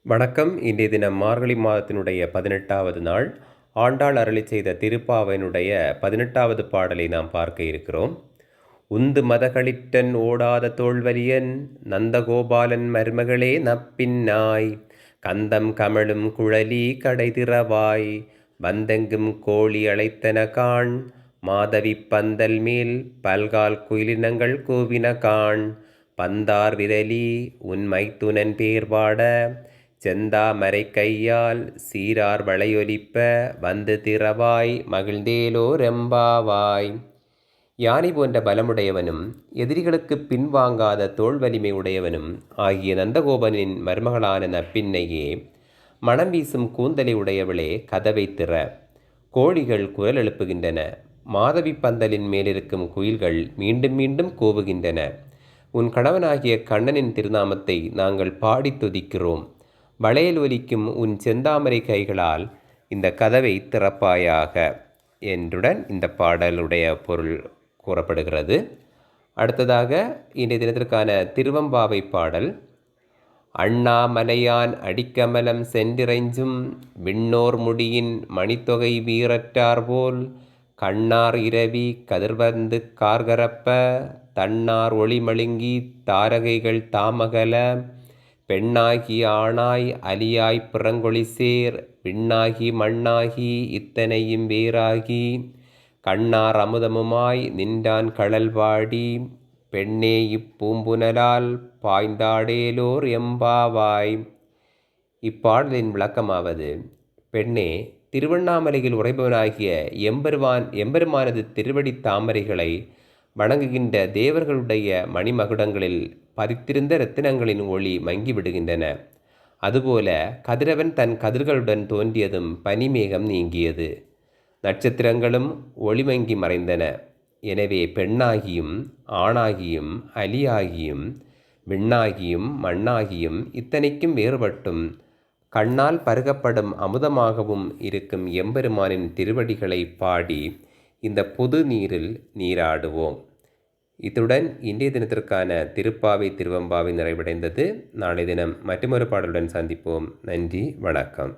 வணக்கம். இன்றைய தினம் மார்கழி மாதத்தினுடைய 18வது நாள். ஆண்டாள் அருளிச் செய்த திருப்பாவையினுடைய 18வது பாடலை நாம் பார்க்க இருக்கிறோம். உந்து மதகளிற்றன் ஓடாத தோள்வலியன் நந்தகோபாலன் மருமகளே நப்பின்னாய் கந்தம் கமழும் குழலி கடைதிறவாய் வந்தெங்கும் கோழி அழைத்தன காண் மாதவி பந்தல் மேல் பல்கால் குயிலினங்கள் கூவின காண் பந்தார் விரலி உன் மைத்துனன் பேர்பாட செந்தா மரை கையால் சீரார் வளையொலிப்ப வந்து திறவாய் மகிழ்ந்தேலோ ரெம்பாவாய். யானை போன்ற பலமுடையவனும் எதிரிகளுக்கு பின்வாங்காத தோல் வலிமை உடையவனும் ஆகிய நந்தகோபனின் மருமகளான நப்பின்னையே, மனம் வீசும் கூந்தலை உடையவளே, கதவை திற. கோழிகள் குரல் எழுப்புகின்றன. மாதவி பந்தலின் மேலிருக்கும் குயில்கள் மீண்டும் மீண்டும் கூவுகின்றன. உன் கணவனாகிய கண்ணனின் திருநாமத்தை நாங்கள் பாடித் துதிக்கிறோம். வளையல் ஒலிக்கும் உன் செந்தாமரை கைகளால் இந்த கதவை திறப்பாயாக என்றுடன் இந்த பாடலுடைய பொருள் கூறப்படுகிறது. அடுத்ததாக இன்றைய தினத்திற்கான திருவம்பாவை பாடல். அண்ணாமலையான் அடிக்கமலம் சென்றிறைஞ்சும் விண்ணோர் முடியின் மணித்தொகை வீரற்றார்போல் கண்ணார் இரவி கதிர்வந்து கார்கரப்ப தன்னார் ஒளிமழுங்கி தாரகைகள் தாமகல பெண்ணாகி ஆணாய் அலியாய் பிறங்கொழிசேர் விண்ணாகி மண்ணாகி இத்தனையும் வேறாகி கண்ணார் அமுதமுமாய் நின்றான் கடல்வாடி பெண்ணே இப்பூம்புனலால் பாய்ந்தாடேலோர் எம்பாவாய். இப்பாடலின் விளக்கமாவது: பெண்ணே, திருவண்ணாமலையில் உறைபவனாகிய எம்பெருமானது திருவடி தாமரைகளை வணங்குகின்ற தேவர்களுடைய மணிமகுடங்களில் பதித்திருந்த இரத்தினங்களின் ஒளி மங்கிவிடுகின்றன. அதுபோல கதிரவன் தன் கதிர்களுடன் தோன்றியதும் பனிமேகம் நீங்கியது, நட்சத்திரங்களும் ஒளிமங்கி மறைந்தன. எனவே பெண்ணாகியும் ஆணாகியும் அலியாகியும் விண்ணாகியும் மண்ணாகியும் இத்தனைக்கும் வேறுபட்டும் கண்ணால் பருகப்படும் அமுதமாகவும் இருக்கும் எம்பெருமானின் திருவடிகளை பாடி இந்த புது நீரில் நீராடுவோம். இத்துடன் இன்றைய தினத்திற்கான திருப்பாவை திருவம்பாவை நிறைவடைந்தது. நாளை தினம் மற்றொரு பாடலுடன் சந்திப்போம். நன்றி, வணக்கம்.